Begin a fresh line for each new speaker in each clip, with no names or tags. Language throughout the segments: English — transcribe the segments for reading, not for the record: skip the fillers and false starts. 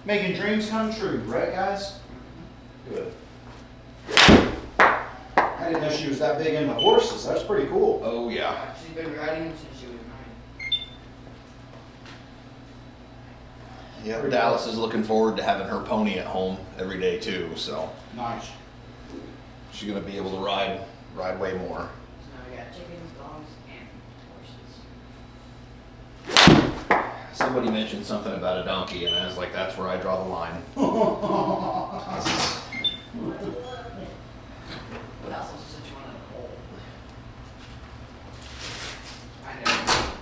Making dreams come true, right, guys? Good. I didn't know she was that big into horses. That's pretty cool.
Oh yeah.
She's been riding them since she was 9.
Yeah, Dallas is looking forward to having her pony at home every day too, so
Nice.
she's gonna be able to ride way more.
So now we got chickens, dogs, and horses.
Somebody mentioned something about a donkey, and I was like, that's where I draw the line.
But that's also such one in the hole. I know.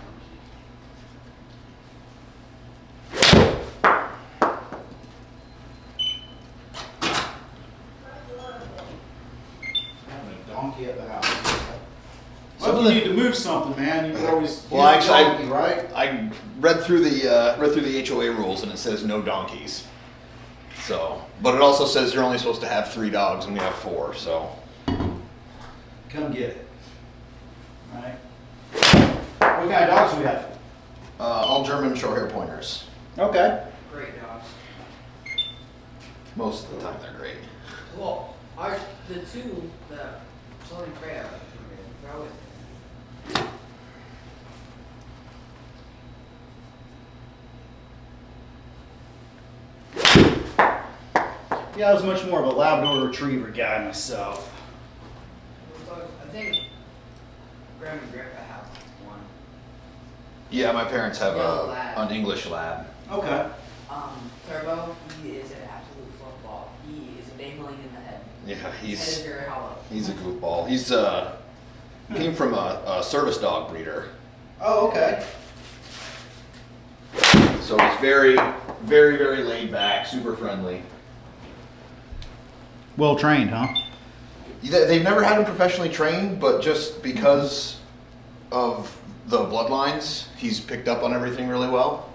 Having a donkey at the house.
Some
Well,
of
if
the-
you need to move something, man, you can always
Well,
use a
actually,
donkey, right?
I read through the HOA rules, and it says no donkeys. So, but it also says you're only supposed to have 3 dogs, and we have 4. So,
Come get it. All right. What kind of dogs do we have?
all German short-hair pointers.
Okay.
Great dogs.
Most of the time, they're great.
Well, the two, the Sully and Freya, they're always.
Yeah, I was much more of a Labrador Retriever guy myself.
I think Grandma and Grandpa have one.
Yeah, my parents have
Yellow lab.
an English lab.
Okay.
Turbo, he is an absolute football. He is a dangling in the head.
Yeah,
His head is very hollow.
he's a goofball. He's came from a service dog breeder,
Oh, okay.
so he's very, very, very laid back, super friendly.
Well trained, huh?
They've never had him professionally trained, but just because of the bloodlines, he's picked up on everything really well.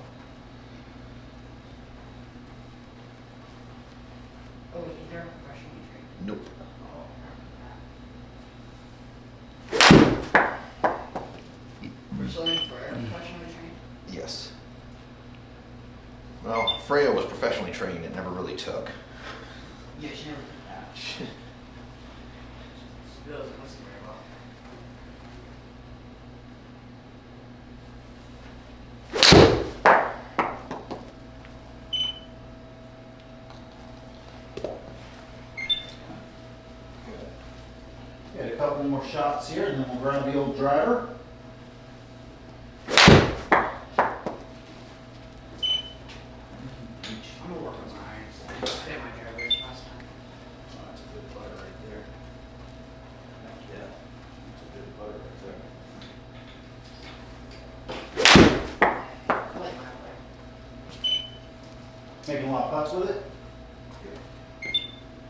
Oh, he's never professionally trained.
Nope.
We're still in for professionally trained?
Yes. Well, Freya was professionally trained. It never really took.
Yeah, she never did that. She doesn't listen very well.
Got a couple more shots here, and then we'll grab the old driver.
I'm gonna work on my irons. I hit my drivers last time.
Oh, that's a good putter right there. Heck yeah, that's a good putter right there.
I like my play.
Making a lot of putts with it?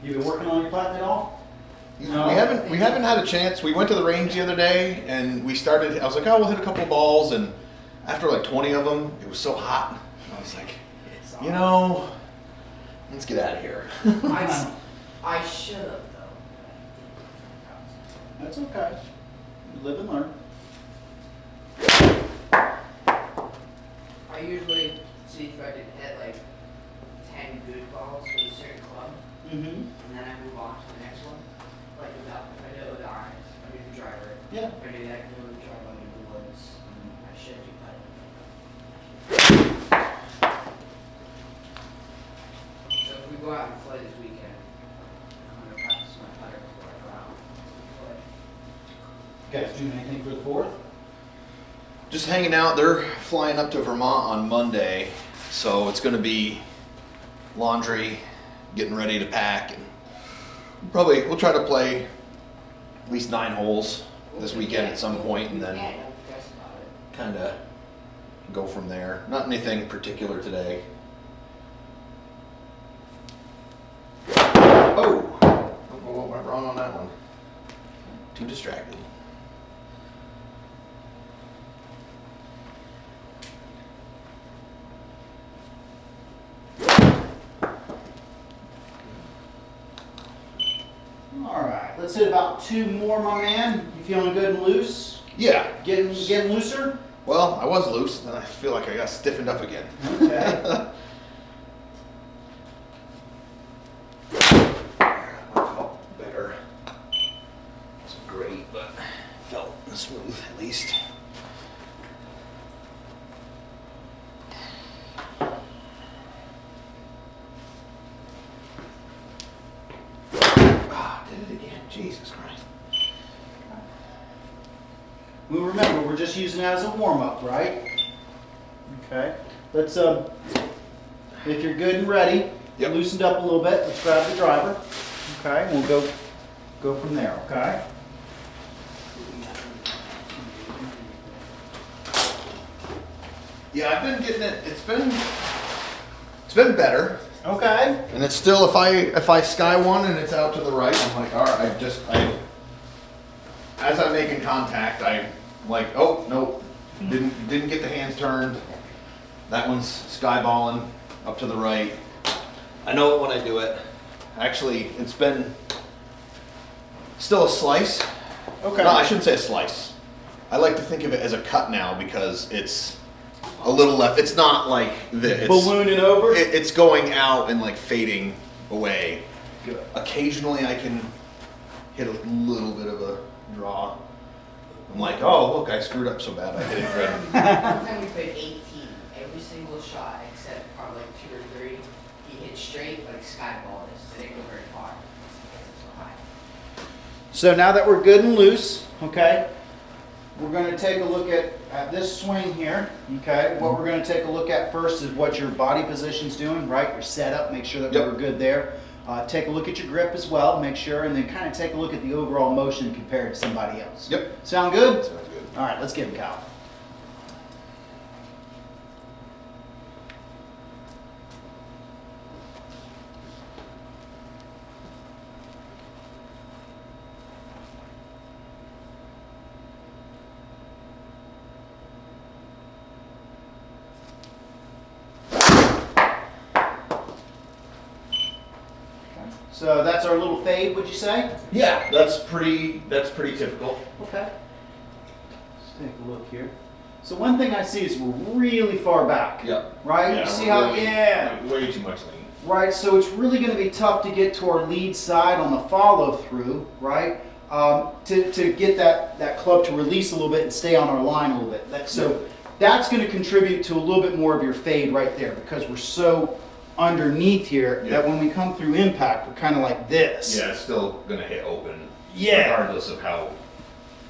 You been working on your putting at all? No.
We haven't had a chance. We went to the range the other day and we started. I was like, oh, we'll hit a couple of balls, and after like 20 of them, it was so hot. I was like, you know, let's get out of here.
I should have though.
That's okay. You live and learn.
I usually see if I can hit like 10 good balls with a certain club,
Mm-hmm.
and then I move on to the next one. Like without, if I do it with the irons, I do the driver.
Yeah.
If I do that, I can do it with the driver, I do the woods, and I should do putting. So if we go out and play this weekend, I'm gonna practice my putter before I go out and play.
You guys doing anything for the 4th?
Just hanging out. They're flying up to Vermont on Monday, so it's going to be laundry, getting ready to pack, and we'll try to play at least 9 holes this weekend at some point, and then
Yeah, don't stress about it.
kind of go from there. Not anything particular today. Oh, what went wrong on that one? Too distracted.
All right, let's hit about 2 more, my man. You feeling good and loose?
Yeah.
Getting looser?
Well, I was loose, and I feel like I got stiffened up again.
Okay. Well, remember, we're just using it as a warm-up, right? Okay. Let's, if you're good and ready,
Yep.
loosened up a little bit, let's grab the driver. Okay, and we'll go from there, okay?
Yeah, I've been getting it. It's been better.
Okay.
And it's still, if I sky one and it's out to the right, I'm like, all right, as I'm making contact, I'm like, oh, nope, didn't get the hands turned. That one's skyballing up to the right. I know it when I do it. Actually, it's been still a slice.
Okay.
No, I shouldn't say a slice. I like to think of it as a cut now because it's a little left. It's not like this.
Ballooning over?
It's going out and like fading away.
Good.
Occasionally I can hit a little bit of a draw. I'm like, oh, look, I screwed up so bad. I hit it red.
One time we played 18. Every single shot except probably like 2 or 3, he hit straight like skyball is. They didn't go very far. It's so high.
So now that we're good and loose, okay, we're going to take a look at this swing here, okay? What we're going to take a look at first is what your body position's doing, right? Your setup, make sure that
Yep.
we're good there. Take a look at your grip as well, make sure, and then kind of take a look at the overall motion compared to somebody else.
Yep.
Sound good?
Sounds good.
All right, let's get him, Kyle. So that's our little fade, would you say?
Yeah, that's pretty typical.
Okay. Let's take a look here. So one thing I see is we're really far back.
Yep.
Right?
Yeah,
you see
we're
how,
really-
yeah.
Way too much lean.
Right, so it's really going to be tough to get to our lead side on the follow through, right? To get that club to release a little bit and stay on our line a little bit. So that's going to contribute to a little bit more of your fade right there because we're so underneath here
Yeah.
that when we come through impact, we're kind of like this.
Yeah, it's still gonna hit open.
Yeah.
Regardless of how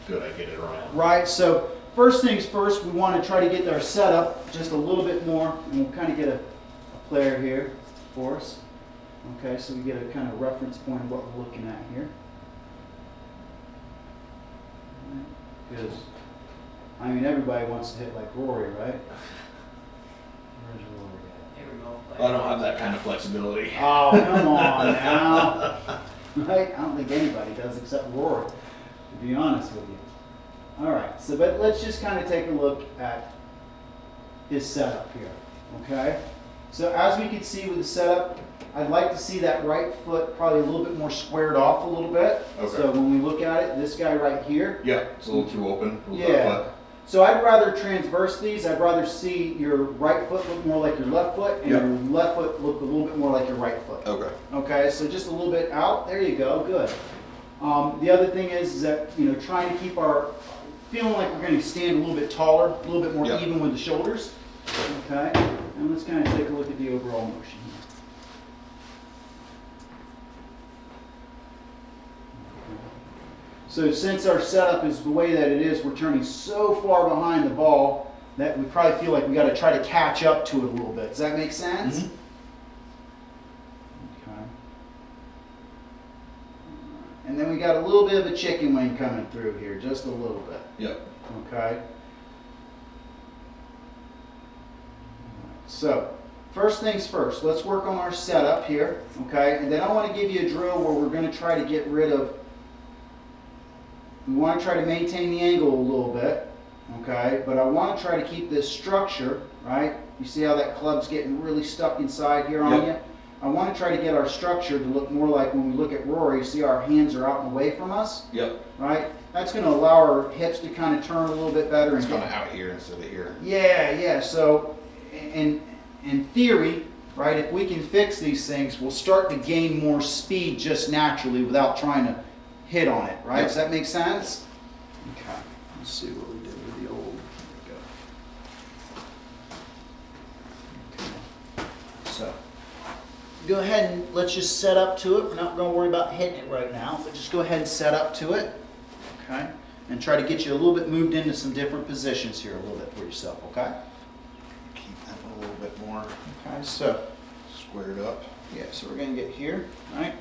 good I get it around.
Right, so first things first, we want to try to get our setup just a little bit more, and we'll kind of get a player here for us. Okay, so we get a kind of reference point of what we're looking at here. Because, I mean, everybody wants to hit like Rory, right? Where's Rory at?
Hey, remote play.
I don't have that kind of flexibility.
Oh, come on now. Right? I don't think anybody does except Rory, to be honest with you. All right, so but let's just kind of take a look at his setup here, okay? So as we can see with the setup, I'd like to see that right foot probably a little bit more squared off a little bit.
Okay.
So when we look at it, this guy right here,
Yeah, it's a little too open. A little
yeah. So I'd rather transverse these. I'd rather see your right foot look more like your left foot and
Yep.
your left foot look a little bit more like your right foot.
Okay.
Okay, so just a little bit out. There you go. Good. The other thing is that, you know, trying to keep our, feeling like we're going to stand a little bit taller, a little bit more
Yep.
even with the shoulders. Okay, and let's kind of take a look at the overall motion here. So since our setup is the way that it is, we're turning so far behind the ball that we probably feel like we got to try to catch up to it a little bit. Does that make sense?
Mhm.
Okay. And then we got a little bit of a chicken wing coming through here, just a little bit.
Yep.
Okay. So, first things first, let's work on our setup here, okay? And then I want to give you a drill where we're going to try to get rid of, we want to try to maintain the angle a little bit, okay? But I want to try to keep this structure, right? You see how that club's getting really stuck inside here on
Yep.
you? I want to try to get our structure to look more like when we look at Rory, you see our hands are out and away from us,
Yep.
right? That's going to allow our hips to kind of turn a little bit better.
It's
and
kind
get-
of out here instead of here.
yeah. So, in theory, right, if we can fix these things, we'll start to gain more speed just naturally without trying to hit on it, right?
Yep.
Does that make sense? Okay. Let's see what we did with the old. There we go. Okay. So, go ahead and let's just set up to it. We're not going to worry about hitting it right now, but just go ahead and set up to it. Okay. and try to get you a little bit moved into some different positions here a little bit for yourself, okay?
Keep that one a little bit more
Okay, so,
squared up.
yeah, so we're gonna get here, right?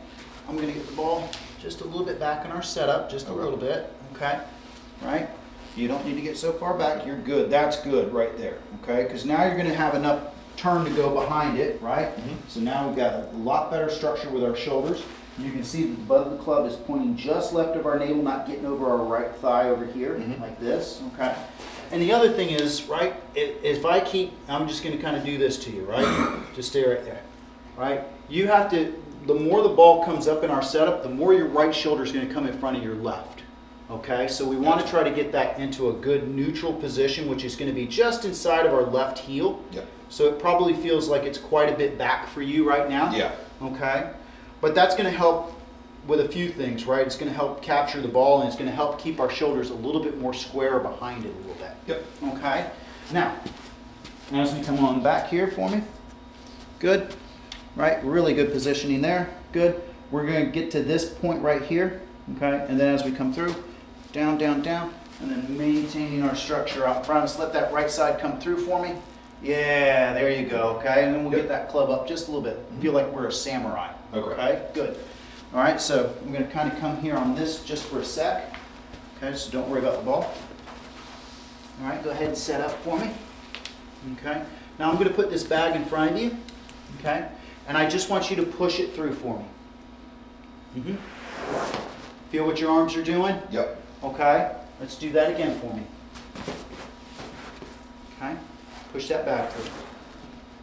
I'm gonna get the ball just a little bit back in our setup, just a
Okay.
little bit, okay? Right? You don't need to get so far back, you're good, that's good right there, okay? Because now you're gonna have enough turn to go behind it, right?
Mhm.
So now we've got a lot better structure with our shoulders. You can see that the butt of the club is pointing just left of our navel, not getting over our right thigh over here,
Mhm.
like this, okay? And the other thing is, right, if I keep, I'm just gonna kind of do this to you, right? Just stay right there, right? You have to, the more the ball comes up in our setup, the more your right shoulder is gonna come in front of your left, okay? So we want to try to get that into a good neutral position, which is gonna be just inside of our left heel.
Yep.
So it probably feels like it's quite a bit back for you right now.
Yeah.
Okay? But that's going to help with a few things, right? It's going to help capture the ball, and it's going to help keep our shoulders a little bit more square behind it a little bit.
Yep.
Okay? Now, as we come on back here for me. Good. Right? Really good positioning there. Good. We're going to get to this point right here. Okay? And then as we come through, down, down, down, and then maintaining our structure out front. Let's let that right side come through for me. Yeah, there you go, okay? And then we'll
Yep.
get that club up just a little bit. Feel like we're a samurai.
Okay.
Good. All right, so I'm gonna kind of come here on this just for a sec. Okay, so don't worry about the ball. All right, go ahead and set up for me. Okay, now I'm gonna put this bag in front of you, okay? And I just want you to push it through for me. Feel what your arms are doing?
Yep.
Okay, let's do that again for me. Okay, push that back through.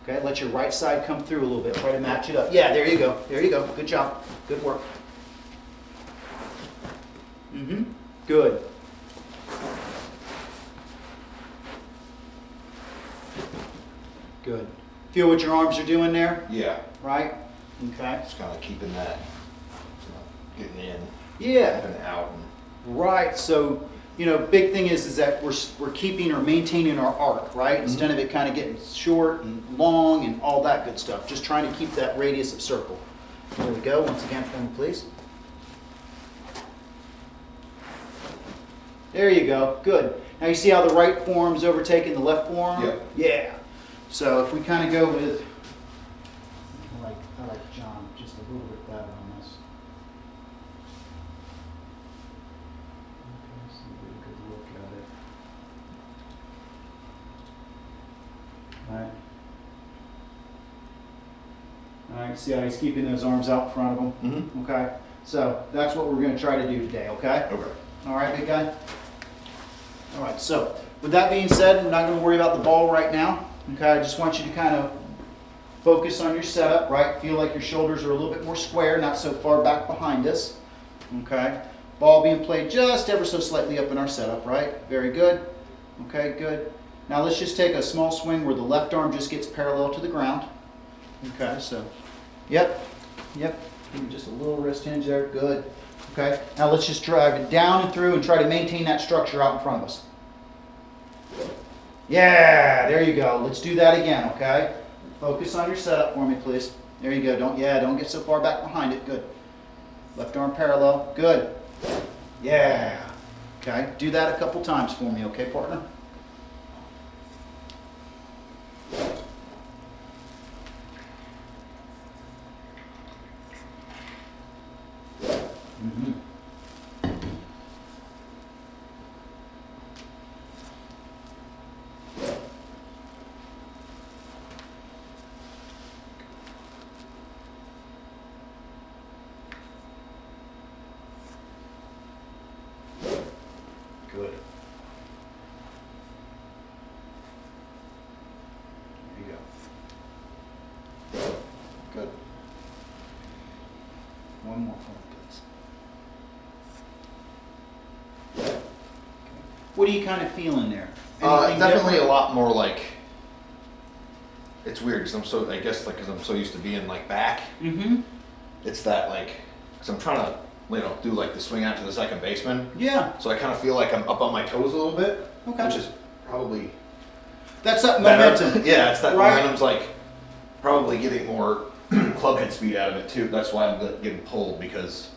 Okay, let your right side come through a little bit, try to match it up. Yeah, there you go, there you go, good job, good work. Good. Good. Feel what your arms are doing there,
Yeah.
right? Okay.
Just kind of keeping that, getting in
Yeah.
and out.
Right. So, you know, big thing is that we're keeping or maintaining our arc, right? Instead of it kind of getting short and long and all that good stuff. Just trying to keep that radius of circle. There we go. Once again for me, please. There you go. Good. Now you see how the right forearm's overtaking the left forearm?
Yep.
Yeah. So if we kind of go with, I like John just a little bit better on this. Okay, so we get a good look at it. All right, see how he's keeping those arms out in front of him?
Mm-hmm.
Okay, so that's what we're going to try to do today, okay?
Okay.
All right, big guy? All right, so with that being said, we're not going to worry about the ball right now. Okay, I just want you to kind of focus on your setup, right? Feel like your shoulders are a little bit more square, not so far back behind us. Okay, ball being played just ever so slightly up in our setup, right? Very good. Okay, good. Now let's just take a small swing where the left arm just gets parallel to the ground. Okay, so, yep, give me just a little wrist hinge there, good. Okay, now let's just drive it down and through and try to maintain that structure out in front of us. Yeah, there you go. Let's do that again, okay? Focus on your setup for me, please. There you go. Don't get so far back behind it. Good. Left arm parallel. Good. Yeah. Okay, do that a couple times for me, okay, partner? Good. There you go. Good. One more for me, please. Okay. What are you kind of feeling there? Anything
Definitely
different?
a lot more like. It's weird because I guess like because I'm so used to being like back.
Mm-hmm.
It's that like because I'm trying to do like the swing out to the second baseman.
Yeah.
So I kind of feel like I'm up on my toes a little bit,
Okay.
which is probably
That's that
better.
momentum.
Yeah, it's that
Right.
momentum's like probably getting more club head speed out of it too. That's why I'm getting pulled because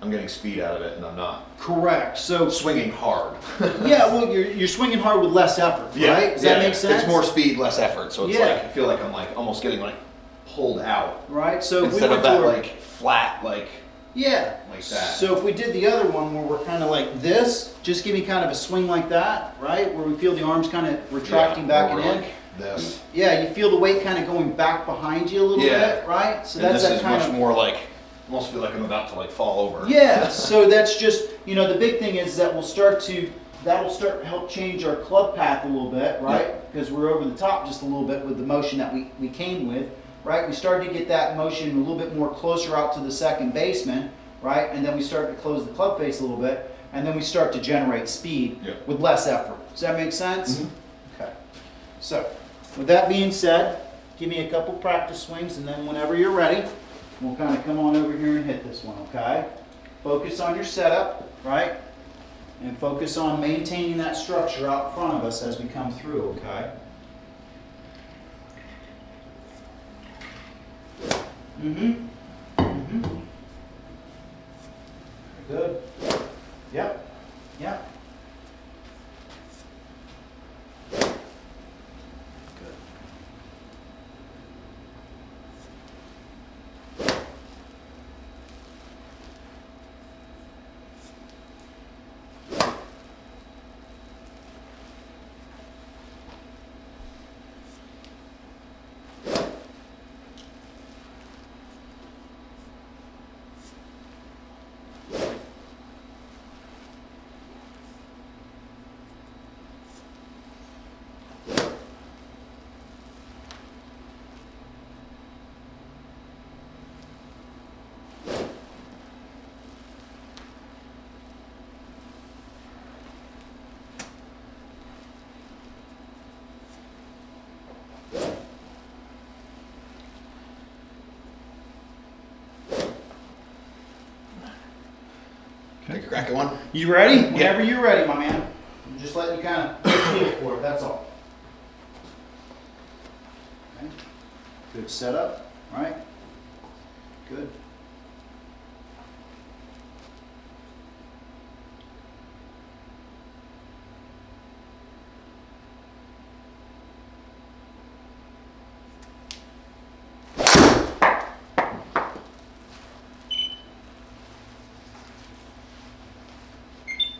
I'm getting speed out of it, and I'm not
Correct. So
swinging hard.
yeah, well, you're swinging hard with less effort, right? Does that make sense?
It's more speed, less effort. So it's
Yeah.
like I feel like I'm like almost getting like pulled out
right. So
instead
if
of
we
that
went to
like flat like
yeah,
like that.
So if we did the other one where we're kind of like this, just give me kind of a swing like that, right? Where we feel the arms kind of retracting back
or
and in.
like this.
Yeah, you feel the weight kind of going back behind you a little
Yeah.
bit, right? So
And
that's
this
that
is
kind
much
of
more like almost feel like I'm about to like fall over.
yeah. So that's just the big thing is that that'll start to help change our club path a little bit, right? Because we're over the top just a little bit with the motion that we came with, right? We started to get that motion a little bit more closer out to the second baseman, right? And then we start to close the club face a little bit, and then we start to generate speed
Yep.
with less effort. Does that make sense?
Mhm.
Okay. So, with that being said, give me a couple practice swings, and then whenever you're ready, we'll kind of come on over here and hit this one, okay? Focus on your setup, right? And focus on maintaining that structure out in front of us as we come through, okay? Mm-hmm. Mm-hmm. Good. Yep. Yep. Good.
Take a crack at one.
You ready? Whenever you're ready, my man. I'm just letting you kind of feel for it, that's all. Okay. Good setup, right? Good.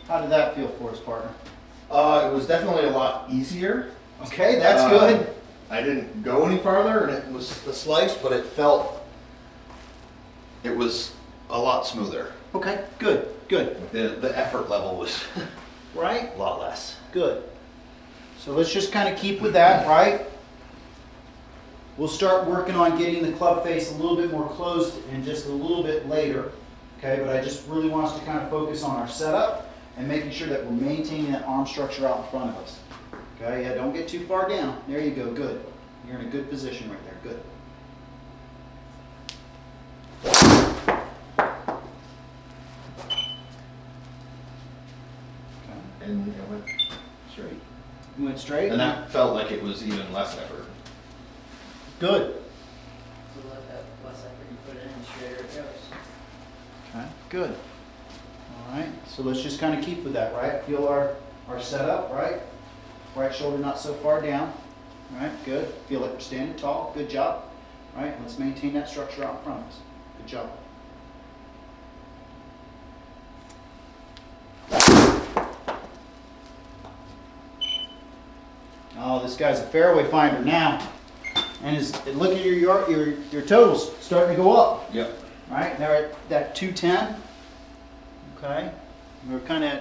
How did that feel for us, partner?
It was definitely a lot easier.
Okay, that's good.
I didn't go any farther, and it was the slice, but it was a lot smoother.
Okay, good, good.
The effort level was
Right?
a lot less.
Good. So let's just kind of keep with that, right? We'll start working on getting the club face a little bit more closed and just a little bit later. Okay, but I just really want us to kind of focus on our setup and making sure that we're maintaining that arm structure out in front of us. Okay, yeah, don't get too far down. There you go, good. You're in a good position right there, good. Okay,
And it went straight.
you went straight?
And that felt like it was even less effort.
Good.
So let that less effort you put in, and straighter it goes.
Okay, good. All right, so let's just kind of keep with that, right? Feel our setup, right? Right shoulder not so far down. All right, good. Feel like we're standing tall. Good job. All right, let's maintain that structure out in front of us. Good job. Oh, this guy's a fairway finder now. And look at your totals starting to go up.
Yep.
All right, they're at that 210. Okay, we're kind of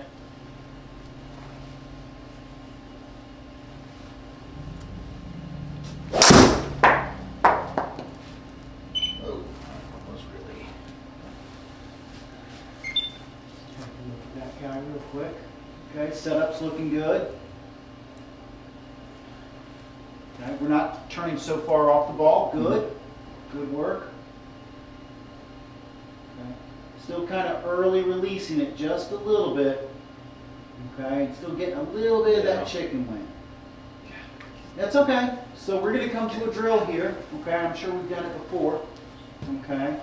Oh, that was really.
take a look at that guy real quick. Okay, setup's looking good. Okay, we're not turning so far off the ball. Good, good work. Okay. Still kind of early releasing it just a little bit. Okay, still getting a little bit of that
Yeah.
chicken wing. That's okay. So we're going to come to a drill here. Okay, I'm sure we've done it before. Okay.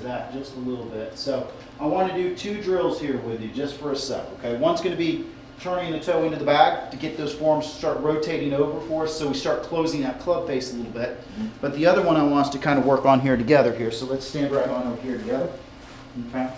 that just a little bit. So I want to do 2 drills here with you just for a sec, okay? One's going to be turning the toe into the bag to get those forms to start rotating over for us so we start closing that club face a little bit. But the other one I want us to kind of work on here together here. So let's stand right on over here together, okay?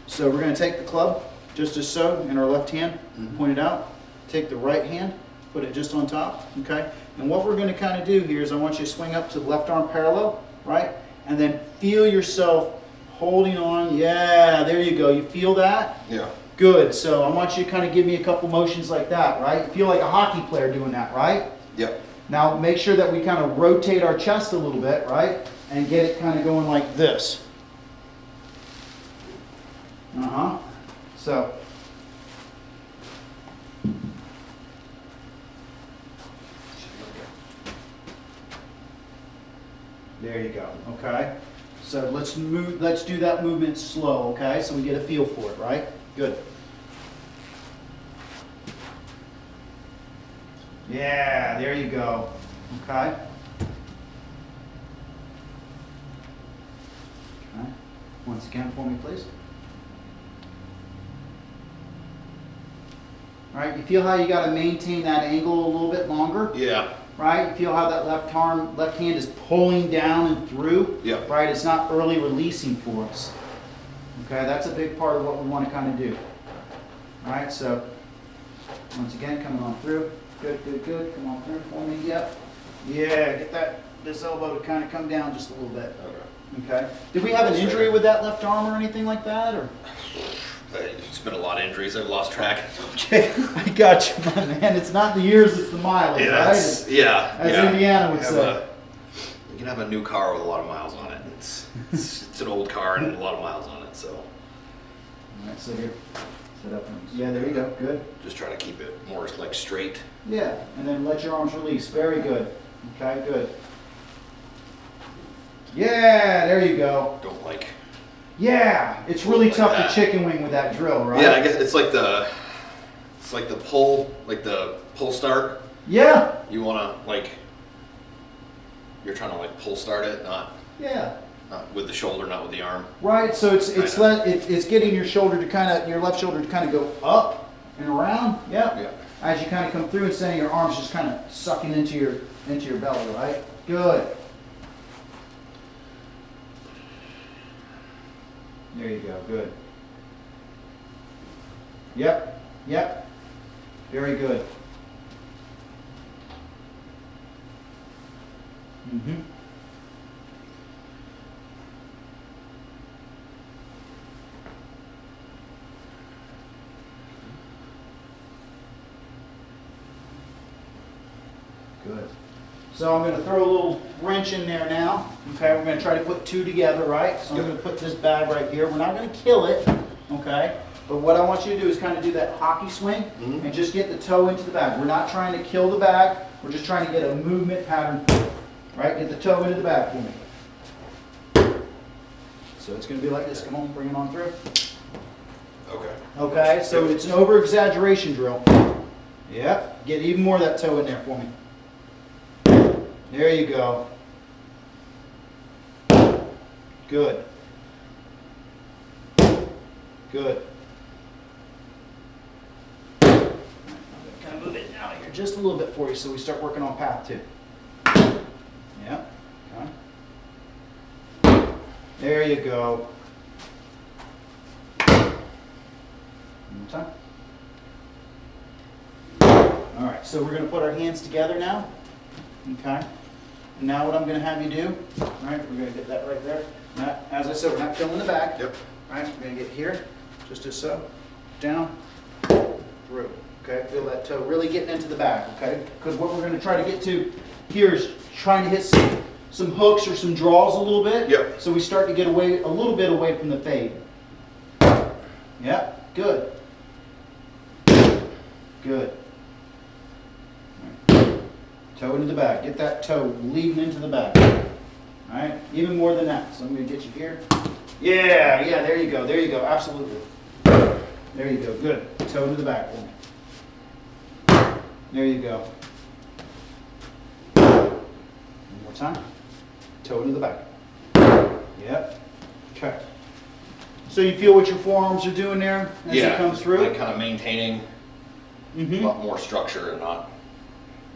So we're going to take the club just as so in our left hand, point it out. Take the right hand, put it just on top, okay? And what we're going to kind of do here is I want you to swing up to the left arm parallel, right? And then feel yourself holding on. Yeah, there you go. You feel that?
Yeah.
Good. So I want you to kind of give me a couple motions like that, right? You feel like a hockey player doing that, right?
Yep.
Now make sure that we kind of rotate our chest a little bit, right? And get it kind of going like this. So. There you go, okay? So let's do that movement slow, okay? So we get a feel for it, right? Good. Yeah, there you go, okay? Okay. Once again for me, please. All right, you feel how you got to maintain that angle a little bit longer?
Yeah.
Right? You feel how that left hand is pulling down and through?
Yeah.
Right? It's not early releasing for us. Okay, that's a big part of what we want to kind of do. All right, so once again, coming on through. Good, good, good. Come on through for me. Yep. Yeah, get this elbow to kind of come down just a little bit.
Okay.
Okay. Did we have an injury with that left arm or anything like that? Or?
It's been a lot of injuries. I've lost track.
Okay, I got you, my man. It's not the years, it's the mileage, right? As Indiana would say.
You can have a new car with a lot of miles on it. It's an old car and a lot of miles on it, so.
All right, so here, set up. Yeah, there you go. Good.
Just try to keep it more like straight.
Yeah, and then let your arms release. Very good. Okay, good. Yeah, there you go.
Don't like.
Yeah, it's really
Like
tough
that.
to chicken wing with that drill, right?
Yeah, I guess it's like the pull, like the pull start.
Yeah.
You wanna you're trying to like pull start it, not
Yeah.
with the shoulder, not with the arm.
Right. So it's
Right.
it's getting your shoulder to your left shoulder to kind of go up and around. Yep.
Yeah.
As you kind of come through, instead of your arms just kind of sucking into your belly, right? Good. There you go. Good. Yep. Yep. Very good. Mm-hmm. Good. So I'm going to throw a little wrench in there now. Okay, we're going to try to put 2 together, right? So I'm going to put this bag right here. We're not going to kill it, okay? But what I want you to do is kind of do that hockey swing and just get the toe into the bag. We're not trying to kill the bag. We're just trying to get a movement pattern, right? Get the toe into the bag for me. So it's going to be like this. Come on, bring it on through.
Okay.
Okay, so it's an over-exaggeration drill. Yep, get even more of that toe in there for me. There you go. Good. Good. I'm going to kind of move it out here just a little bit for you so we start working on path 2. Yep. Okay. There you go. One more time. All right, so we're going to put our hands together now. Okay. And now what I'm going to have you do, all right, we're going to get that right there. Now, as I said, we're not killing the back.
Yep.
All right, we're going to get here, just as so, down, through. Okay, feel that toe really getting into the back, okay? Because what we're going to try to get to here is trying to hit some hooks or some draws a little bit.
Yep.
So we start to get away, a little bit away from the fade. Yep, good. Good. Toe into the back. Get that toe leading into the back. All right, even more than that. So I'm going to get you here. Yeah, there you go. There you go. Absolutely. There you go. Good. Toe into the back for me. There you go. One more time. Toe into the back. Yep. Okay. So you feel what your forearms are doing there as it comes through?
like kind of maintaining a
Mm-hmm.
lot more structure and not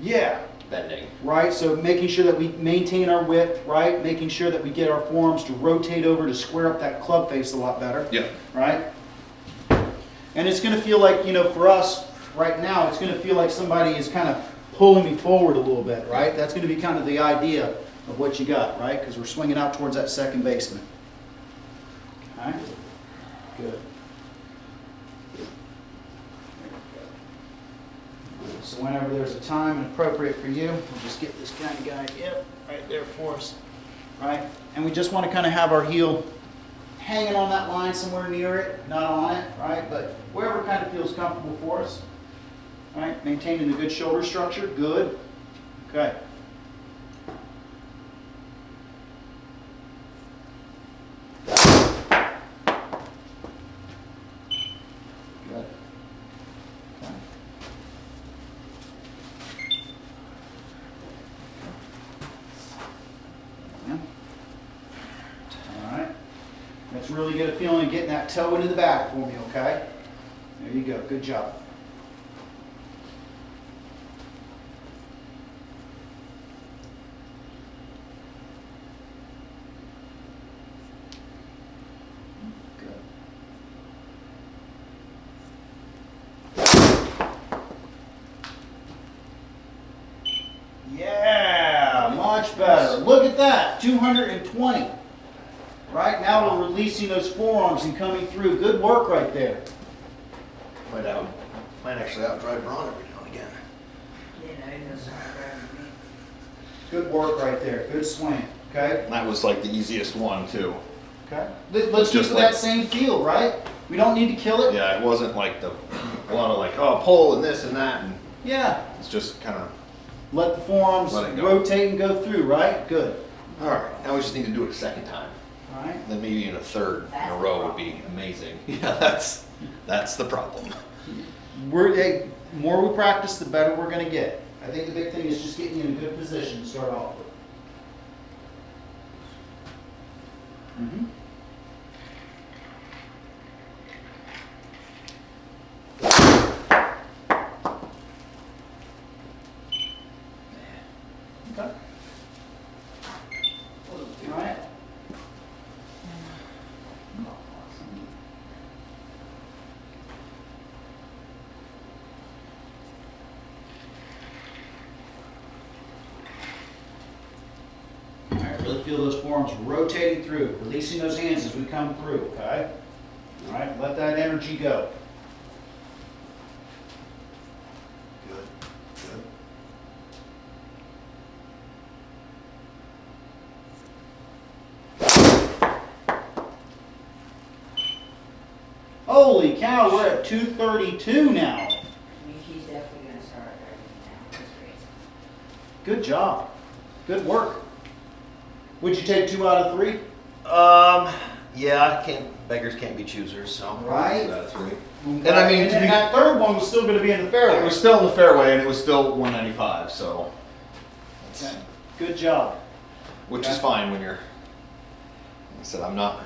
Yeah.
bending.
Right, so making sure that we maintain our width, right? Making sure that we get our forearms to rotate over to square up that club face a lot better,
Yep.
right? And it's gonna feel like, for us, right now, it's gonna feel like somebody is kind of pulling me forward a little bit, right? That's gonna be kind of the idea of what you got, right? Because we're swinging out towards that second baseman. All right? Good. So whenever there's a time and appropriate for you, we'll just get this kind of guy, yep, right there for us, right? And we just want to kind of have our heel hanging on that line somewhere near it, not on it, right? But wherever kind of feels comfortable for us, right? Maintaining a good shoulder structure, good. Okay. Good. Okay. Yeah. All right. Let's really get a feeling of getting that toe into the back for me, okay? There you go. Good job. Good. Yeah, much better. Look at that, 220. Right now we're releasing those forearms and coming through. Good work right there.
Might actually outdrive Braun every now and again.
He doesn't grab me.
Good work right there. Good swing. Okay.
And that was like the easiest one too.
Okay. Let's
Just
keep
like-
that same feel, right? We don't need to kill it.
Yeah, it wasn't like a lot of like, oh, pull and this and that, and
Yeah.
it's just kind of,
Let the forearms
Let it go.
rotate and go through, right? Good.
all right, now we just need to do it a second time.
All right.
Then maybe in a third in
That's
a
the
row would
problem.
be amazing. Yeah, that's the problem.
The more we practice, the better we're going to get. I think the big thing is just getting you in a good position to start off with. Mm-hmm. Okay. All right. All right, really feel those forearms rotating through, releasing those hands as we come through, okay? All right, let that energy go.
Good, good.
Holy cow, we're at 232 now.
I mean, he's definitely gonna start everything now. That's great.
Good job. Good work. Would you take 2 out of 3?
Yeah, beggars can't be choosers, so.
Right.
Out of 3.
And
I mean, to
and
be-
that third one was still going to be in the fairway.
It was still in the fairway and it was still 195, so,
Okay. Good job.
which
Okay.
is fine when you're. Like I said, I'm not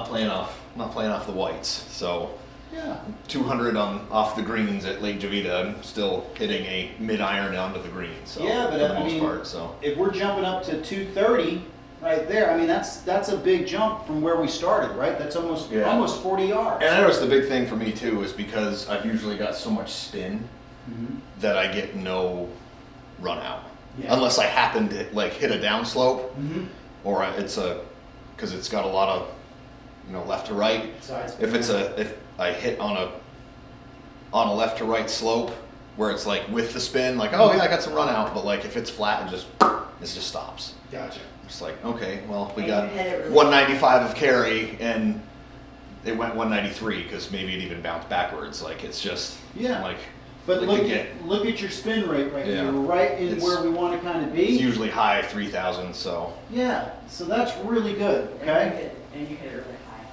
playing off the whites, so
Yeah.
200 off the greens at Lake Javita, I'm still hitting a mid iron onto the green, so
Yeah, but
for the
I
most
mean-
part, so.
If we're jumping up to 230 right there, I mean that's a big jump from where we started, right? That's almost
Yeah.
almost 40 yards.
And I noticed the big thing for me too is because I've usually got so much spin
Mhm.
that I get no run out.
Yeah.
Unless I happen to like hit a downslope
Mhm.
or because it's got a lot of, left to right.
Sides.
If I hit on a left to right slope where it's like with the spin, like, oh yeah, I got some run out, but like if it's flat, it just stops.
Gotcha.
It's like, okay, well, we
And
got
you hit it really
195 of carry and it went 193 because maybe it even bounced backwards. Like it's just
Yeah.
like
But
like
look
to
look at your spin rate right
Yeah.
here, right in
It's-
where we want to kind of
it's
be.
usually high 3,000. So
Yeah. So that's really good. Okay.
And you hit it really high.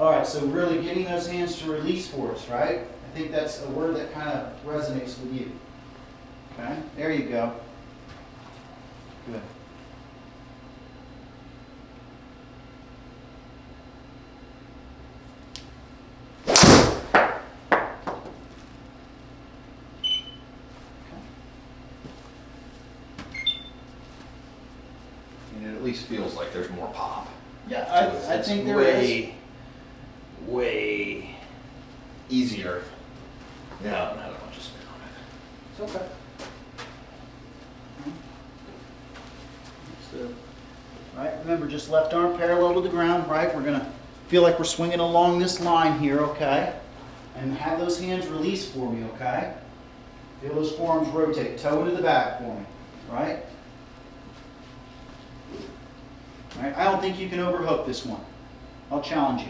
All right. So really getting those hands to release for us, right? I think that's a word that kind of resonates with you. Okay. There you go. Good.
least feels like there's more pop.
Yeah,
to it.
I
It's
think there is.
way easier. Yeah, I don't have that much spin on it.
It's okay. So, right, remember just left arm parallel to the ground, right? We're gonna feel like we're swinging along this line here, okay? And have those hands release for me, okay? Feel those forearms rotate, toe into the back for me, right? All right, I don't think you can overhook this one. I'll challenge you.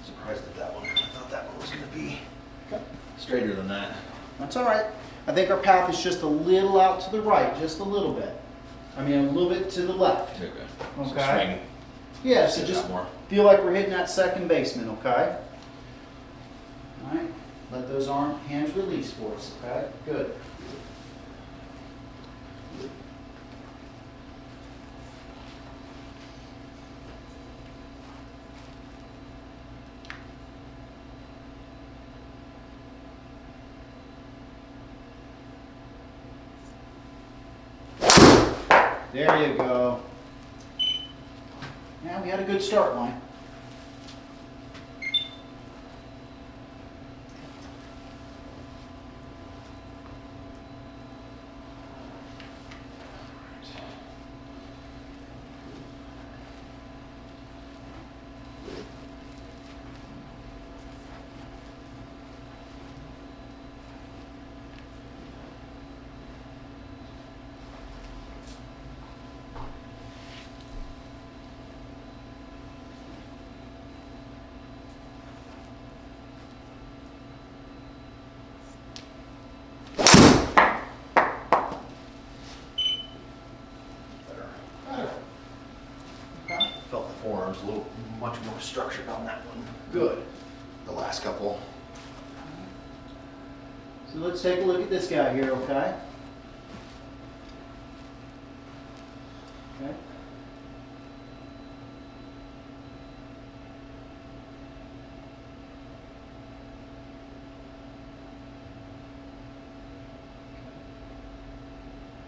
Surprised at that one. I thought that one was gonna be
Okay.
straighter than that.
That's all right. I think our path is just a little out to the right, just a little bit. I mean, a little bit to the left.
Okay. So
Okay.
swing.
Yeah, so
Sit
just
out more.
feel like we're hitting that second basement, okay? All right, let those hands release for us, okay? Good. There you go. Yeah, we had a good start line. Okay.
Felt the forearms a little much more structured on that one.
Good.
The last couple.
So let's take a look at this guy here, okay? Okay.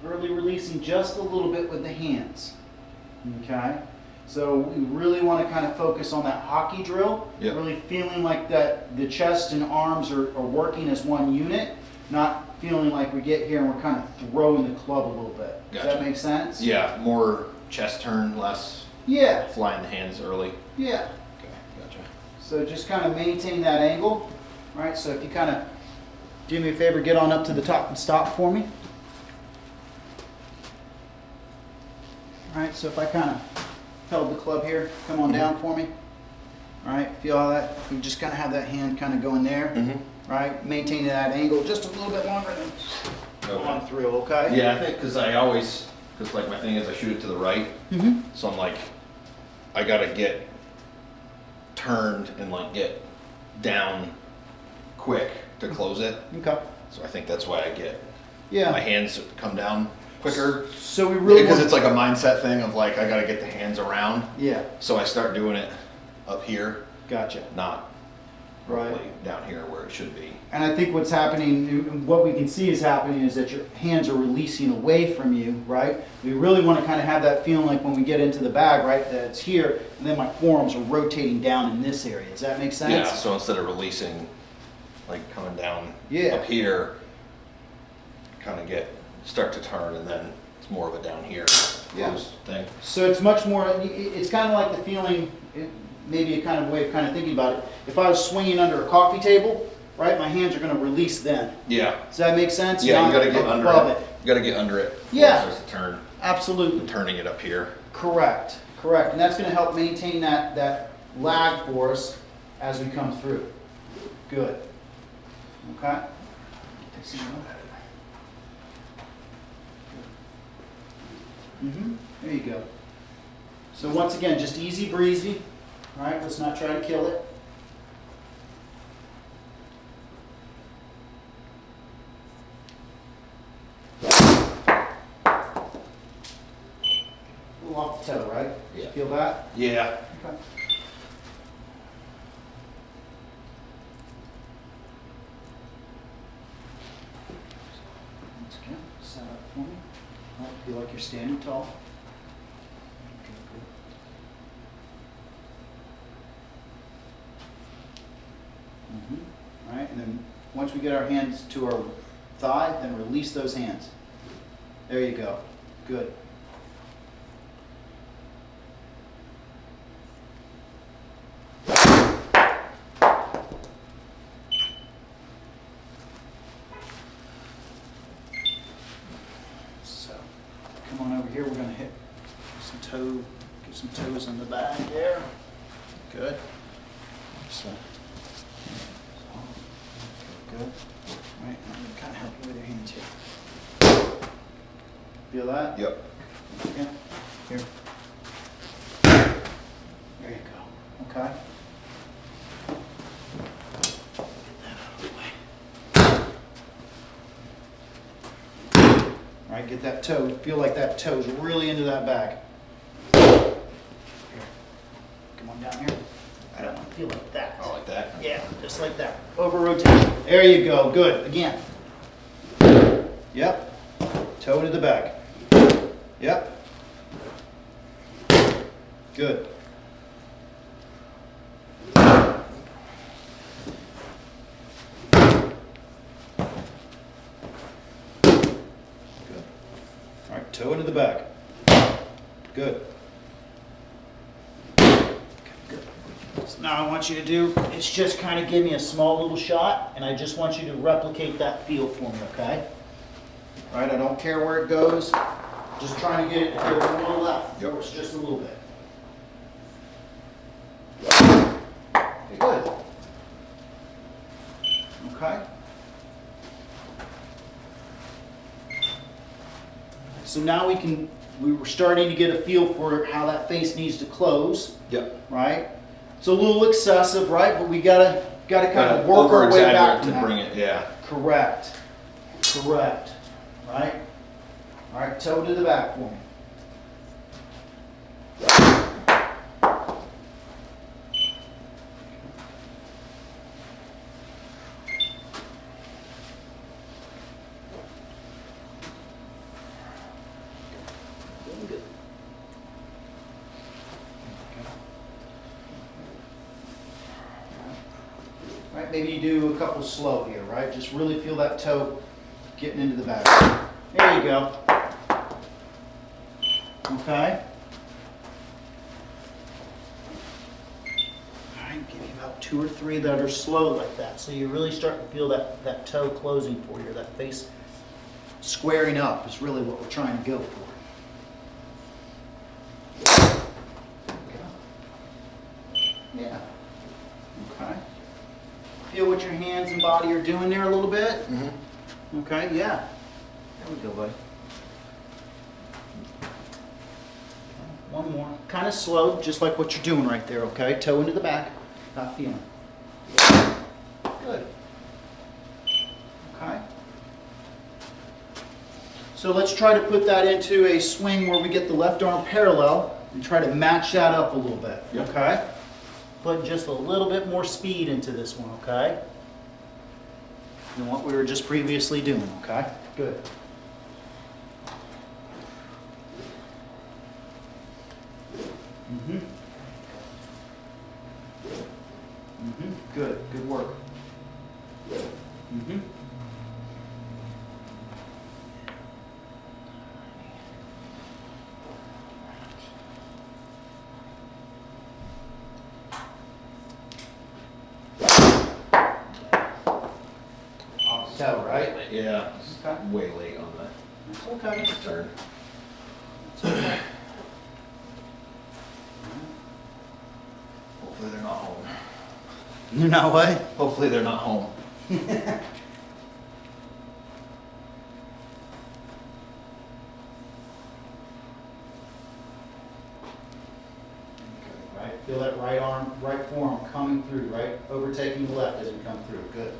Early releasing just a little bit with the hands, okay? So we really want to kind of focus on that hockey drill.
Yep.
Really feeling like that the chest and arms are working as one unit, not feeling like we get here and we're kind of throwing the club a little bit. Does that
Gotcha.
make sense?
Yeah, more chest turn, less
Yeah,
flying the hands early.
yeah.
Okay, gotcha.
So just kind of maintain that angle, right? So if you kind of do me a favor, get on up to the top and stop for me. All right, so if I kind of held the club here, come on down for me. All right, feel how that, you just kind of have that hand kind of going there,
Mm-hmm.
right? Maintaining that angle just a little bit longer than on through, okay?
Yeah, I think because like my thing is I shoot it to the right,
Mm-hmm.
so I'm like, I gotta get turned and like get down quick to close it.
Okay.
So I think that's why I get
Yeah.
my hands come down quicker.
So we really
Because
want-
it's like a mindset thing of like, I gotta get the hands around.
Yeah,
So I start doing it up here,
gotcha.
not
Right.
probably down here where it should be.
And I think what's happening, what we can see is happening is that your hands are releasing away from you, right? We really want to kind of have that feeling like when we get into the bag, right, that it's here, and then my forearms are rotating down in this area. Does that make sense?
Yeah, so instead of releasing, like coming down
Yeah.
up here, kind of start to turn and then it's more of a down here
Yeah.
close thing.
So it's much more, it's kind of like the feeling, maybe a kind of way of kind of thinking about it. If I was swinging under a coffee table, right, my hands are going to release then.
Yeah.
Does that make sense?
Yeah, you
Not
gotta get under
above
it. You gotta get under it. before
Yeah.
It starts to turn.
Absolutely.
Turning it up here.
Correct, correct. And that's going to help maintain that lag for us as we come through. Good. Okay? There you go. So once again, just easy breezy. All right, let's not try to kill it. A little off the toe, right?
Yeah.
Feel that?
Yeah.
Okay. Standing tall. All right, and then once we get our hands to our thigh, then release those hands. There you go. Good. So, come on over here. We're going to hit some get some toes in the back there. Good. So, good. All right, I'm going to kind of help you with your hands here. Feel that?
Yep.
Yeah. Here. There you go. Okay. Get that out of the way. All right, get that toe. Feel like that toe's really into that back. Here. Come on down here. I don't want to feel like that.
Oh, like that?
Yeah, just like that. Over rotation. There you go. Good. Again. Yep. Toe to the back. Yep. Good. Good. All right, toe into the back. Good. Good. So now I want you to do is just kind of give me a small little shot, and I just want you to replicate that feel for me, okay? All right, I don't care where it goes. Just trying to get it to go a little left.
Yep.
Force just a little bit. Okay, good. Okay. So now we were starting to get a feel for how that face needs to close,
Yep.
right? It's a little excessive, right? But we gotta kind of work our way back
to
to
bring
that.
it, yeah.
Correct. Correct. Right? All right, toe to the back for me. Good. All right, maybe you do a couple slow here, right? Just really feel that toe getting into the back. There you go. Okay. All right, give me about 2 or 3 that are slow like that. So you really start to feel that toe closing for you, that face squaring up is really what we're trying to go for. Yeah. Okay. Feel what your hands and body are doing there a little bit?
Mm-hmm.
Okay, yeah. There we go, buddy. One more. Kind of slow, just like what you're doing right there, okay? Toe into the back. Not feeling. Good. Okay. So let's try to put that into a swing where we get the left arm parallel and try to match that up a little bit,
Yep.
okay? Put just a little bit more speed into this one, okay? Than what we were just previously doing, okay? Good. Mm-hmm. Mm-hmm. Good. Good work. Mm-hmm. Off the toe, right?
Yeah.
Okay.
Way late on
That's okay.
the turn.
It's okay.
Hopefully they're not home.
You know what?
Hopefully they're not home.
Right, feel that right arm, right forearm coming through, right? Overtaking the left as we come through. Good.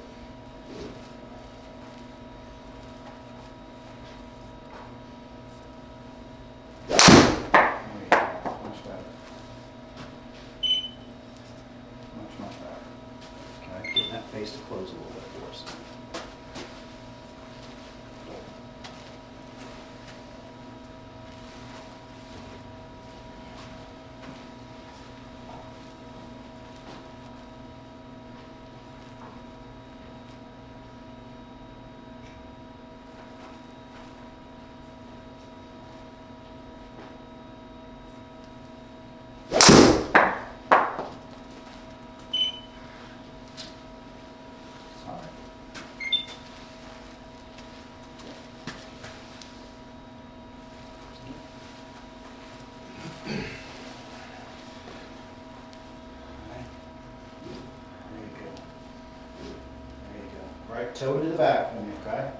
There you go. Much better. Much better. Okay, getting that face to close a little bit for us. There you go. There you go. Right toe to the back for me, okay?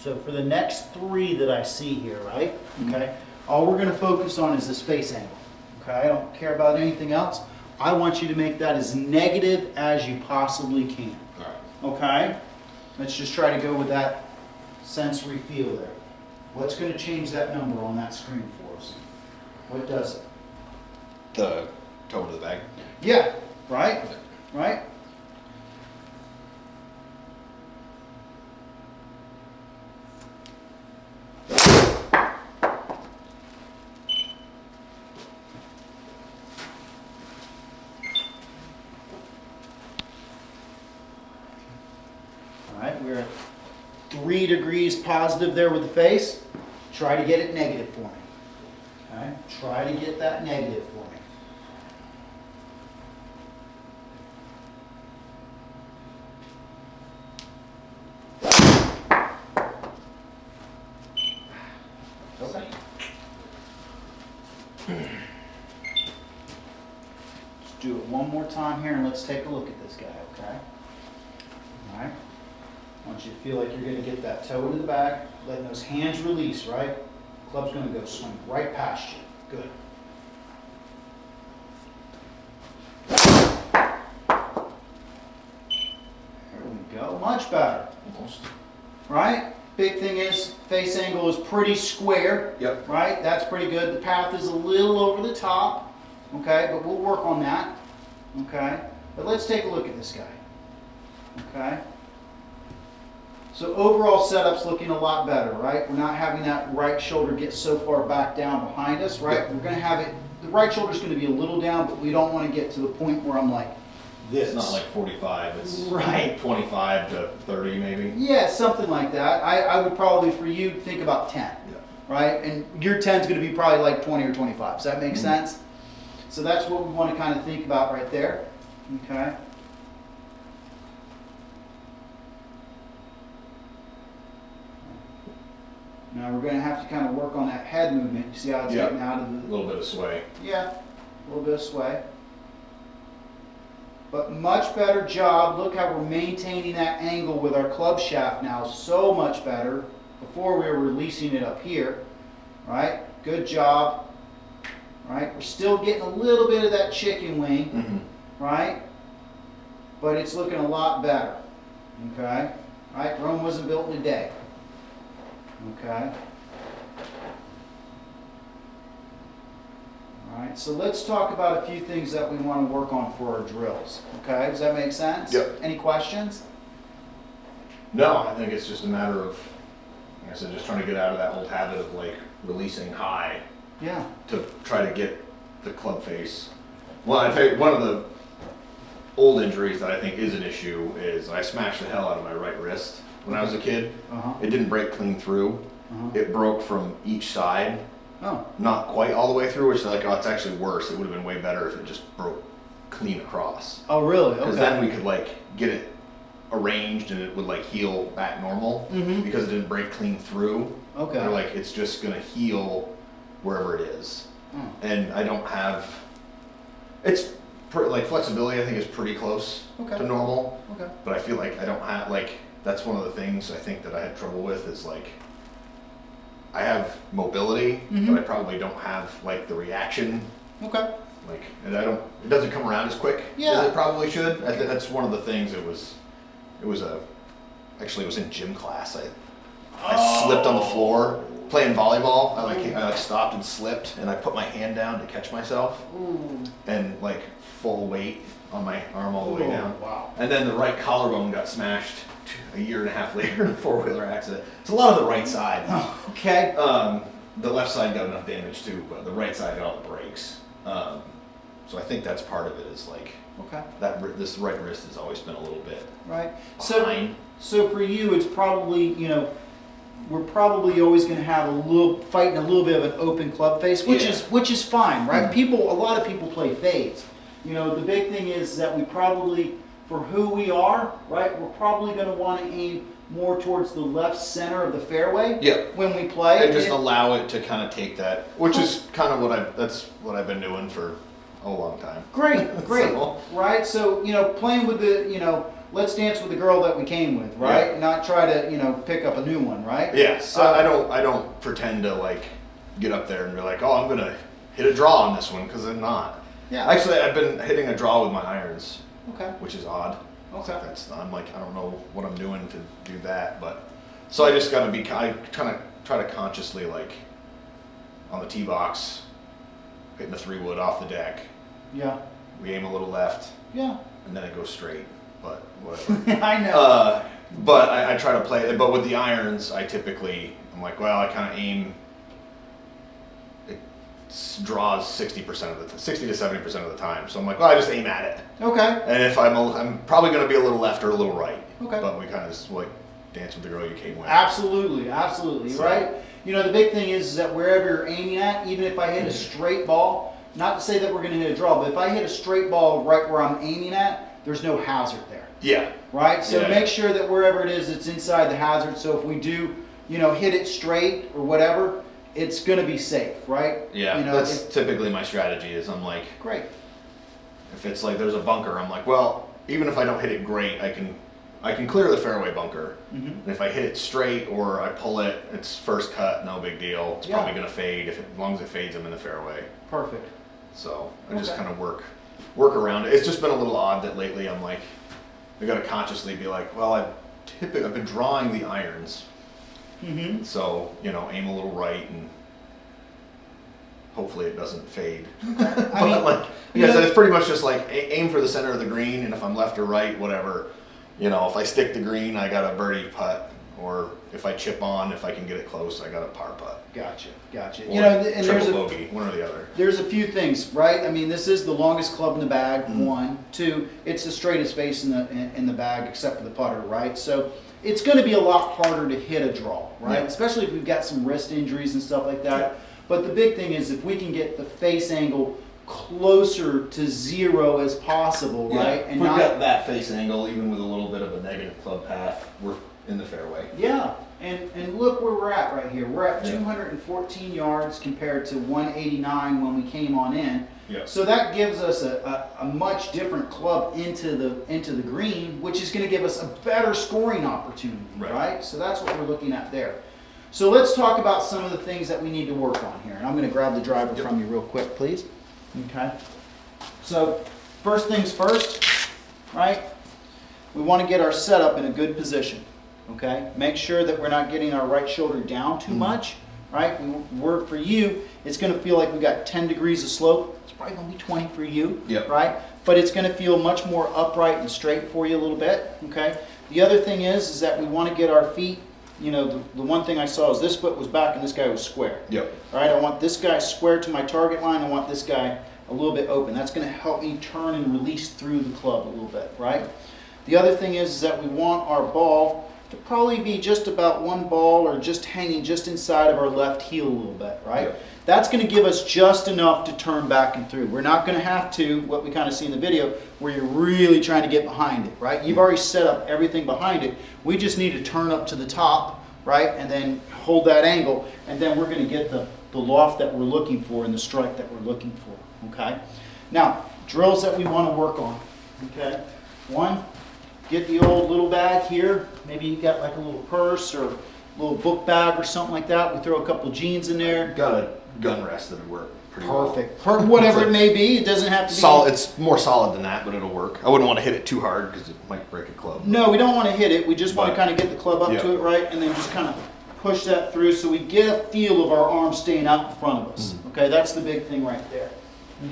So for the next three that I see here, right? Okay. All we're going to focus on is this face angle. Okay. I don't care about anything else. I want you to make that as negative as you possibly can.
All right.
Okay. Let's just try to go with that sensory feel there. What's going to change that number on that screen for us? What does it?
The toe to the bag.
Yeah. Right. Right. All right, we're at 3 degrees positive there with the face. Try to get it negative for me. Okay, try to get that negative for me. Okay. Let's do it one more time here and let's take a look at this guy, okay? All right. I want you to feel like you're going to get that toe to the back, letting those hands release, right? Club's going to go swing right past you. Good. There we go. Much better.
Almost.
Right? Big thing is face angle is pretty square.
Yep.
Right? That's pretty good. The path is a little over the top. Okay, but we'll work on that. Okay? But let's take a look at this guy. Okay? So overall setup's looking a lot better, right? We're not having that right shoulder get so far back down behind us, right?
Yep.
We're going to have it, the right shoulder's going to be a little down, but we don't want to get to the point where I'm like this.
It's not like 45, it's
Right.
25 to 30 maybe.
Yeah, something like that. I would probably, for you, think about 10,
Yeah.
right? And your 10's going to be probably like 20 or 25. Does that make
Mhm.
sense? So that's what we want to kind of think about right there. Okay. Now we're going to have to kind of work on that head movement. You see how it's
Yeah.
getting out of
A
the...
little bit of sway.
Yeah, a little bit of sway. But much better job. Look how we're maintaining that angle with our club shaft now. So much better. Before we were releasing it up here. Right? Good job. Right? We're still getting a little bit of that chicken wing.
Mm-hmm.
Right? But it's looking a lot better. Okay? Right? Rome wasn't built in a day. Okay? Alright, so let's talk about a few things that we want to work on for our drills. Okay, does that make sense?
Yep.
Any questions?
No, I think it's just a matter of, like I said, just trying to get out of that old habit of like releasing high
Yeah.
to try to get the club face. Well, I tell you, one of the old injuries that I think is an issue is I smashed the hell out of my right wrist when I was a kid.
Uh-huh.
It didn't break clean through.
Uh-huh.
It broke from each side,
Oh.
not quite all the way through, which is like, oh, it's actually worse. It would have been way better if it just broke clean across.
Oh, really?
Because
Okay.
then we could like get it arranged and it would like heal back normal
Mhm.
because it didn't break clean through.
Okay.
Or like it's just gonna heal wherever it is.
Oh.
And I don't have. It's like flexibility. I think is pretty close
Okay.
to normal,
Okay.
but I feel like I don't have like that's one of the things I think that I had trouble with is like I have mobility,
Mhm.
but I probably don't have like the reaction.
Okay.
Like, and I don't. It doesn't come around as quick
Yeah.
as it probably should. I think that's one of the things. It was actually it was in gym class. I slipped on the floor playing volleyball. I like stopped and slipped, and I put my hand down to catch myself,
Ooh.
and like full weight on my arm all the way
Ooh,
down.
Wow.
And then the right collarbone got smashed a year and a half later in a four-wheeler accident. It's a lot of the right side.
Oh, okay.
The left side got enough damage too, but the right side got all the breaks. So I think that's part of it is like
Okay.
this right wrist has always been a little bit
Right. So,
behind.
so for you, it's probably, we're probably always going to have fighting a little bit of an open club face, which
Yeah.
is fine, right? A lot of people play fades. You know, the big thing is that we probably, for who we are, right, we're probably going to want to aim more towards the left center of the fairway
Yeah.
when we play.
I just allow it to kind of take that, which is kind of that's what I've been doing for a long time.
Great,
So-
right? So, you know, playing with let's dance with the girl that we came with, right?
Yeah.
Not try to, pick up a new one, right?
Yeah,
So,
I don't pretend to like get up there and be like, oh, I'm gonna hit a draw on this one, because I'm not.
yeah.
Actually, I've been hitting a draw with my irons,
Okay.
which is odd.
Okay.
I'm like, I don't know what I'm doing to do that, but so I just gotta I kind of try to consciously, like, on the tee box, hitting a 3-wood off the deck.
Yeah.
We aim a little left,
Yeah.
and then it goes straight. But whatever.
I know.
But I try to play it. But with the irons, I'm like, well, I kind of aim. It draws 60% of the 60 to 70% of the time. So I'm like, well, I just aim at it.
Okay.
And if I'm probably going to be a little left or a little right.
Okay.
But we kind of just like dance with the girl you came with.
Absolutely,
So-
right? You know, the big thing is that wherever you're aiming at, even if I hit a straight ball, not to say that we're going to hit a draw, but if I hit a straight ball right where I'm aiming at, there's no hazard there,
Yeah.
right? So
Yeah.
make sure that wherever it is, it's inside the hazard. So if we do, hit it straight or whatever, it's going to be safe, right?
Yeah. That's typically my strategy. Is I'm like,
Great.
if it's like there's a bunker, I'm like, well, even if I don't hit it great, I can clear the fairway bunker.
Mm-hmm.
And if I hit it straight or I pull it, it's first cut, no big deal. It's
Yeah.
probably gonna fade as long as it fades, I'm in the fairway.
Perfect.
So I just
Okay.
kind of work around it. It's just been a little odd that lately I'm like, I gotta consciously be like, well, I've been drawing the irons,
Mm-hmm.
so aim a little right and hopefully it doesn't fade.
I
But
mean,
like I said, it's pretty much just like aim for the center of the green, and if I'm left or right, whatever. If I stick the green, I got a birdie putt, or if I chip on, if I can get it close, I got a par putt.
Gotcha.
Or
And
triple bogey, one or the other.
there's a few things, right? I mean, this is the longest club in the bag.
Mm.
1, 2. It's the straightest face in the bag, except for the putter, right? So it's going to be a lot harder to hit a draw, right?
Yeah.
Especially if we've got some wrist injuries and stuff like that.
Yeah.
But the big thing is if we can get the face angle closer to 0 as possible, right?
If we've got that face angle, even with a little bit of a negative club path, we're in the fairway.
Yeah, and look where we're at right here. We're at
Yeah.
214 yards compared to 189 when we came on in.
Yeah.
So that gives us a much different club into the green, which is going to give us a better scoring opportunity,
Right.
right? So that's what we're looking at there. So let's talk about some of the things that we need to work on here. And I'm going to grab the driver
Yep.
from you real quick, please. Okay. So first things first, right? We want to get our setup in a good position. Okay. Make sure that we're not getting our right shoulder down too much. Right. For you, it's going to feel like we got 10 degrees of slope. It's probably going to be 20 for you.
Yep.
Right. But it's going to feel much more upright and straight for you a little bit. Okay. The other thing is that we want to get our feet. The one thing I saw is this foot was back and this guy was square.
Yep.
All right, I want this guy square to my target line. I want this guy a little bit open. That's going to help me turn and release through the club a little bit, right? The other thing is that we want our ball to probably be just about one ball or just hanging just inside of our left heel a little bit, right?
Yep.
That's going to give us just enough to turn back and through. We're not going to have to, what we kind of see in the video, where you're really trying to get behind it, right? You've already set up everything behind it. We just need to turn up to the top, right? And then hold that angle, and then we're going to get the loft that we're looking for and the strike that we're looking for, okay? Now, drills that we want to work on, okay? 1, get the old little bag here. Maybe you got like a little purse or a little book bag or something like that. We throw a couple jeans in there.
Got a gun rest that'd work pretty well.
Perfect. Whatever it may be, it doesn't have to be.
Solid. It's more solid than that, but it'll work. I wouldn't want to hit it too hard because it might break a club.
No, we don't want to hit it. We just want to
But-
kind of get the club up
Yeah.
to it, right? And then just kind of push that through so we get a feel of our arm staying out in front of us.
Mm-hmm.
Okay, that's the big thing right there.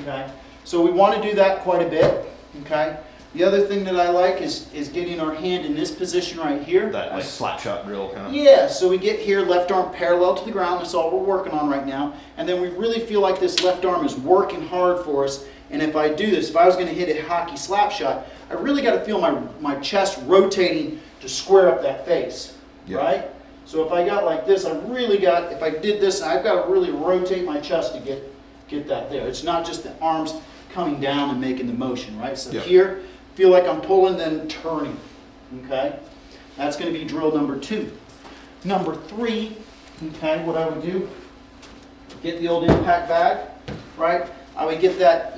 Okay, so we want to do that quite a bit. Okay, the other thing that I like is getting our hand in this position right here.
That like slap shot drill kind of.
Yeah, so we get here, left arm parallel to the ground. That's all we're working on right now. And then we really feel like this left arm is working hard for us. And if I do this, if I was going to hit a hockey slap shot, I really got to feel my chest rotating to square up that face,
Yeah.
right? So if I got like this, if I did this, I've got to really rotate my chest to get that there. It's not just the arms coming down and making the motion, right? So
Yeah.
here, feel like I'm pulling, then turning, okay? That's going to be drill number 2. Number 3, okay, what I would do, get the old impact bag, right? I would get that,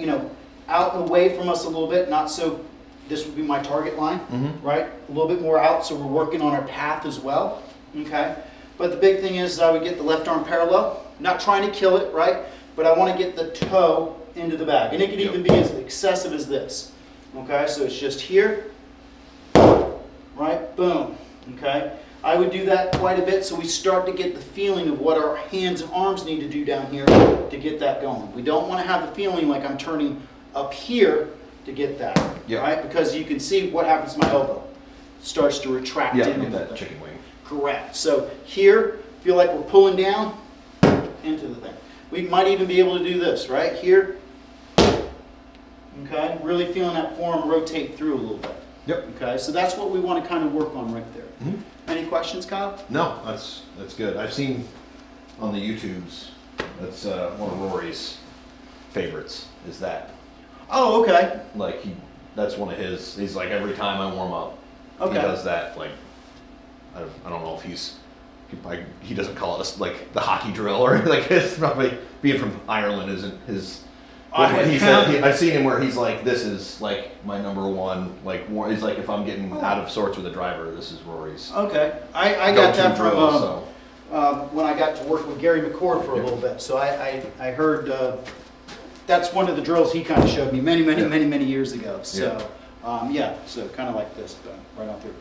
out and away from us a little bit, not so, this would be my target line, right? A little bit more out, so we're working on our path as well, okay? But the big thing is I would get the left arm parallel, not trying to kill it, right? But I want to get the toe into the bag, and it can even be as excessive as this, okay? So it's just here, right? Boom, okay? I would do that quite a bit so we start to get the feeling of what our hands and arms need to do down here to get that going. We don't want to have the feeling like I'm turning up here to get that,
Yeah.
right? Because you can see what happens to my elbow. Starts to retract
Yeah,
in.
get
a
that
little bit.
chicken wing.
Correct. So here, feel like we're pulling down into the thing. We might even be able to do this, right? Here, okay? Really feeling that form rotate through a little bit.
Yep.
Okay, so that's what we want to kind of work on right there.
Mhm.
Any questions, Kyle?
No, that's good. I've seen on the YouTubes. That's one of Rory's favorites. Is that
Oh, okay.
like that's one of his. He's like every time I warm up,
Okay.
he does that. Like I don't know if he doesn't call it like the hockey drill or like it's probably being from Ireland isn't his. He said I've seen him where he's like, this is like my number one. Like he's like, if I'm getting out of sorts with a driver, this is Rory's.
Okay. I got
go-to
that from
drill, so.
when I got to work with Gary McCord for a little bit. So I heard that's one of the drills he kind of showed me many years ago. So so kind of like this, but right on through.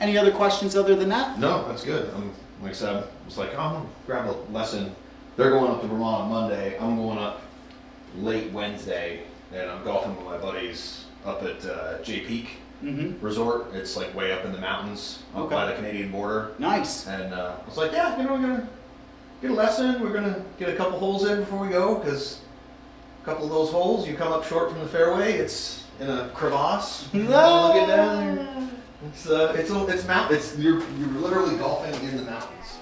Any other questions other than that?
No, that's good. Like I said, I was like, oh, I'm gonna grab a lesson. They're going up to Vermont on Monday. I'm going up late Wednesday, and I'm golfing with my buddies up at Jay Peak
Mm-hmm.
Resort. It's like way up in the mountains, up
Okay.
by the Canadian border.
Nice.
And I was like, yeah, we're gonna get a lesson. We're gonna get a couple holes in before we go, because a couple of those holes, you come up short from the fairway. It's in a crevasse. You look at that. It's mountain. You're literally golfing in the mountains.